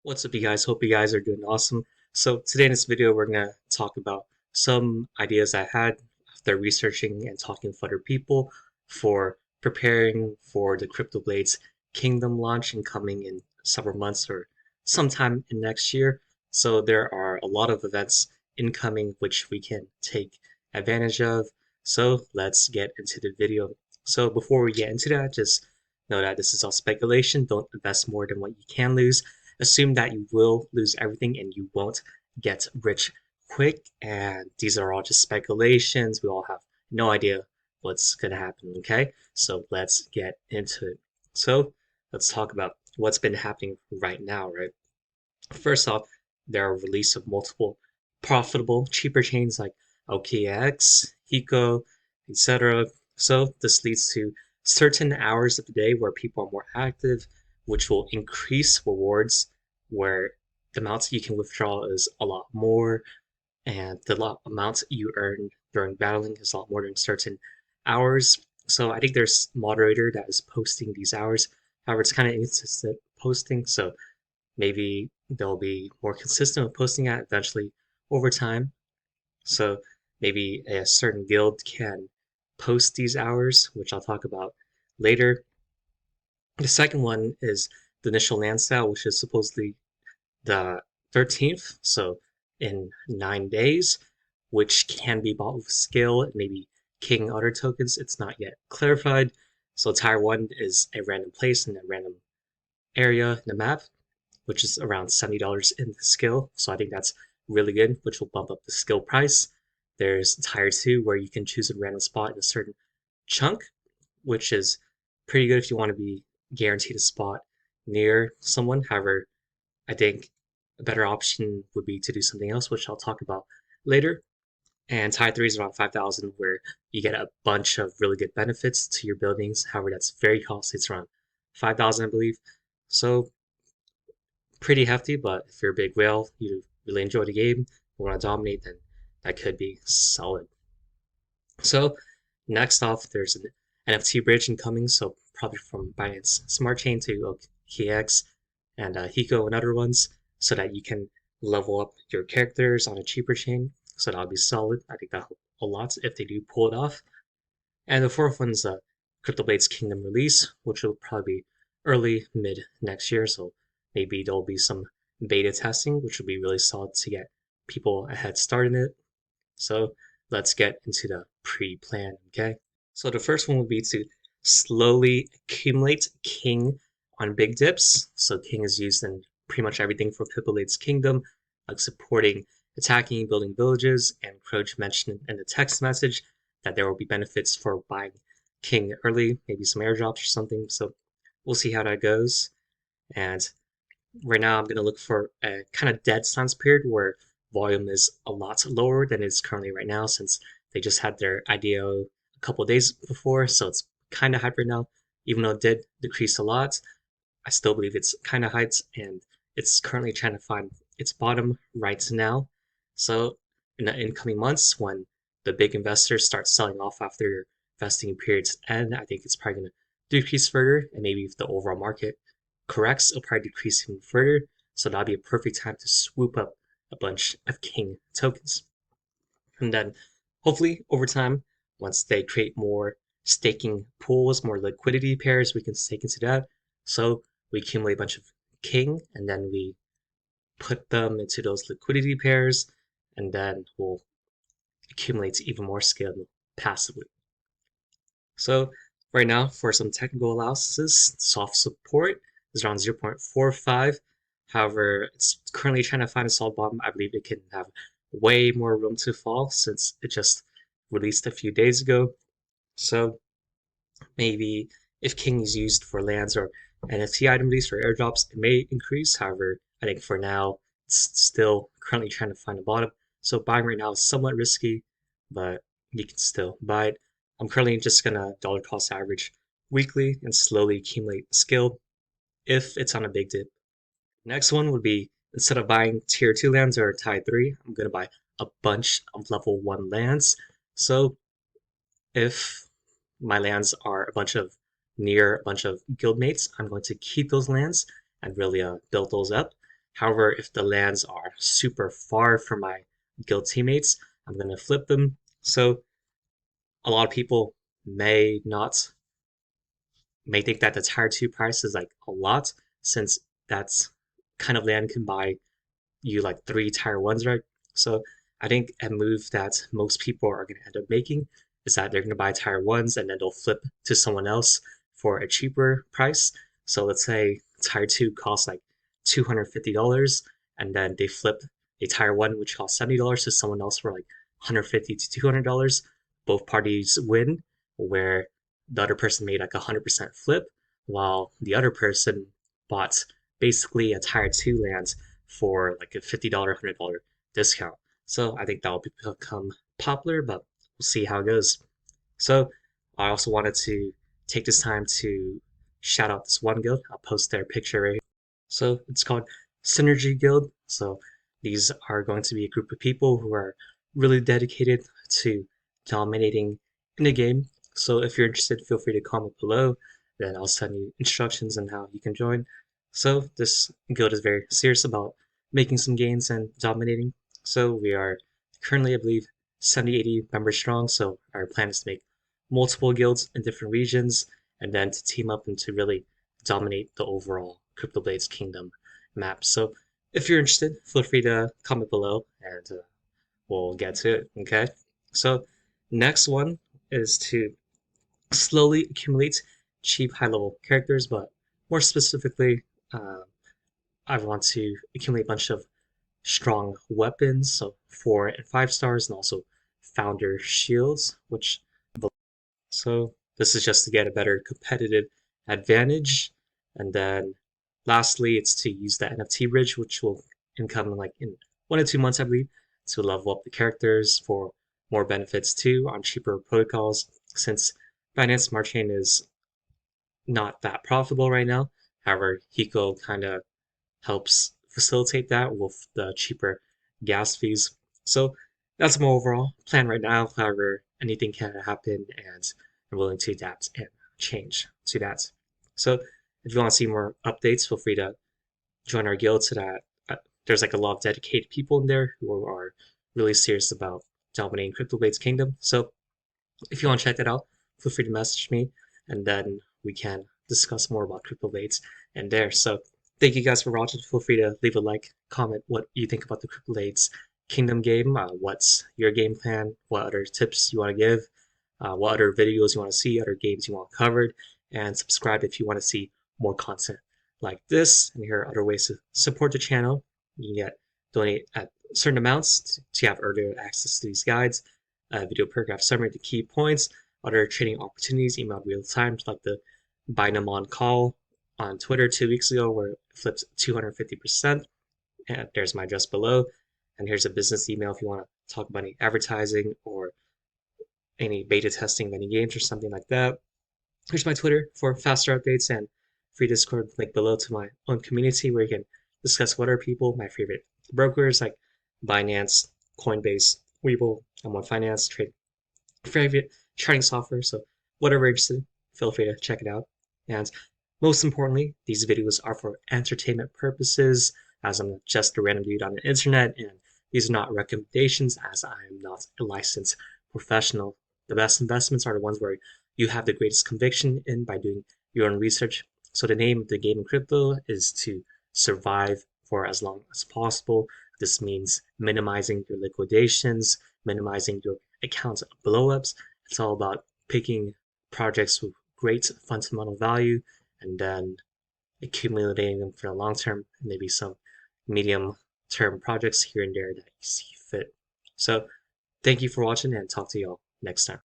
What's up, you guys? Hope you guys are doing awesome. So today in this video, we're going to talk about some ideas I had after researching and talking with other people for preparing for the CryptoBlades Kingdom launch and coming in several months or sometime in next year. So there are a lot of events incoming which we can take advantage of. So let's get into the video. So before we get into that, just know that this is all speculation. Don't invest more than what you can lose. Assume that you will lose everything and you won't get rich quick. And these are all just speculations. We all have no idea what's going to happen. Okay, so let's get into it. So let's talk about what's been happening right now, right? First off, there are release of multiple profitable, cheaper chains like OKX, Hiko, etc. So this leads to certain hours of the day where people are more active, which will increase rewards, where the amounts you can withdraw is a lot more, and the amount you earn during battling is a lot more than certain hours. So I think there's a moderator that is posting these hours. However, it's kind of inconsistent posting, so maybe they'll be more consistent with posting that eventually over time. So maybe a certain guild can post these hours, which I'll talk about later. The second one is the initial land sale, which is supposedly the 13th, so in 9 days, which can be bought with skill, maybe king other tokens. It's not yet clarified. So tier 1 is a random place in a random area in the map, which is around $70 in the skill. So I think that's really good, which will bump up the skill price. There's tier 2 where you can choose a random spot in a certain chunk, which is pretty good if you want to be guaranteed a spot near someone. However, I think a better option would be to do something else, which I'll talk about later. And tier 3 is around 5,000, where you get a bunch of really good benefits to your buildings. However, that's very costly. It's around 5,000, I believe. So pretty hefty, but if you're a big whale, you really enjoy the game, you want to dominate, then that could be solid. So next off, there's an NFT bridge incoming, so probably from Binance Smart Chain to OKX and Hiko and other ones, so that you can level up your characters on a cheaper chain. So that'll be solid. I think that'll help a lot if they do pull it off. And the fourth one's CryptoBlades Kingdom release, which will probably be early mid next year. So maybe there'll be some beta testing, which will be really solid to get people a head start in it. So let's get into the pre-plan, okay? So the first one would be to slowly accumulate King on big dips. So King is used in pretty much everything for CryptoBlades Kingdom, like supporting, attacking, building villages, and Croach mentioned in the text message that there will be benefits for buying King early, maybe some airdrops or something. So we'll see how that goes. And right now I'm going to look for a kind of dead silence period where volume is a lot lower than it is currently right now, since they just had their IDO a couple of days before, so it's kind of hype right now. Even though it did decrease a lot, I still believe it's kind of hyped, and it's currently trying to find its bottom right now. So in the incoming months, when the big investors start selling off after vesting periods end, I think it's probably going to decrease further, and maybe if the overall market corrects, it'll probably decrease even further. So that'll be a perfect time to swoop up a bunch of King tokens. And then hopefully over time, once they create more staking pools, more liquidity pairs, we can stake into that. So we accumulate a bunch of King, and then we put them into those liquidity pairs, and then we'll accumulate even more skill passively. So right now, for some technical analysis, soft support is around 0.45. However, it's currently trying to find a solid bottom. I believe it can have way more room to fall since it just released a few days ago. So maybe if King is used for lands or NFT item release or airdrops, it may increase. However, I think for now, it's still currently trying to find a bottom. So buying right now is somewhat risky, but you can still buy it. I'm currently just gonna dollar cost average weekly and slowly accumulate skill if it's on a big dip. Next one would be, instead of buying tier 2 lands or tier 3, I'm gonna buy a bunch of level 1 lands. So if my lands are a bunch of near a bunch of guildmates, I'm going to keep those lands and really build those up. However, if the lands are super far from my guild teammates, I'm going to flip them. So a lot of people may not may think that the tier 2 price is like a lot, since that's kind of land can buy you like 3 tier 1s, right? So I think a move that most people are going to end up making is that they're going to buy tier 1s and then they'll flip to someone else for a cheaper price. So let's say tier 2 costs like $250, and then they flip a tier 1 which costs $70 to someone else for like $150 to $200. Both parties win, where the other person made like 100% flip, while the other person bought basically a tier 2 land for like a $50, $100 discount. So I think that will become popular, but we'll see how it goes. So I also wanted to take this time to shout out this one guild. I'll post their picture right here. So it's called Synergy Guild. So these are going to be a group of people who are really dedicated to dominating in the game. So if you're interested, feel free to comment below. Then I'll send you instructions on how you can join. So this guild is very serious about making some gains and dominating. So we are currently, I believe, 70, 80 members strong. So our plan is to make multiple guilds in different regions and then to team up and to really dominate the overall CryptoBlades Kingdom map. So if you're interested, feel free to comment below and we'll get to it, okay? So next one is to slowly accumulate cheap high-level characters, but more specifically, I want to accumulate a bunch of strong weapons, so 4 and 5 stars, and also founder shields, which so this is just to get a better competitive advantage. And then lastly, it's to use the NFT bridge, which will income like in 1 to 2 months, I believe, to level up the characters for more benefits too on cheaper protocols, since Binance Smart Chain is not that profitable right now. However, Hiko kind of helps facilitate that with the cheaper gas fees. So that's my overall plan right now. However, anything can happen, and I'm willing to adapt and change to that. So if you want to see more updates, feel free to join our guild so that there's like a lot of dedicated people in there who are really serious about dominating CryptoBlades Kingdom. So if you want to check that out, feel free to message me, and then we can discuss more about CryptoBlades and there. So thank you guys for watching. Feel free to leave a like, comment what you think about the CryptoBlades Kingdom game. What's your game plan? What other tips you want to give? What other videos you want to see? Other games you want covered? And subscribe if you want to see more content like this. And here are other ways to support the channel. You can donate at certain amounts to have earlier access to these guides, video paragraph summary, the key points, other trading opportunities emailed real time, like the Binance on call on Twitter 2 weeks ago where it flipped 250%. And there's my address below. And here's a business email if you want to talk about any advertising or any beta testing of any games or something like that. Here's my Twitter for faster updates, and free Discord link below to my own community where you can discuss what are people, my favorite brokers like Binance, Coinbase, Webull, M1 Finance, trade favorite trading software. So whatever you're interested in, feel free to check it out. And most importantly, these videos are for entertainment purposes, as I'm just a random dude on the internet, and these are not recommendations as I am not a licensed professional. The best investments are the ones where you have the greatest conviction in by doing your own research. So the name of the game in crypto is to survive for as long as possible. This means minimizing your liquidations, minimizing your account blowups. It's all about picking projects with great fundamental value and then accumulating them for the long term, maybe some medium term projects here and there that you see fit. So thank you for watching, and talk to y'all next time.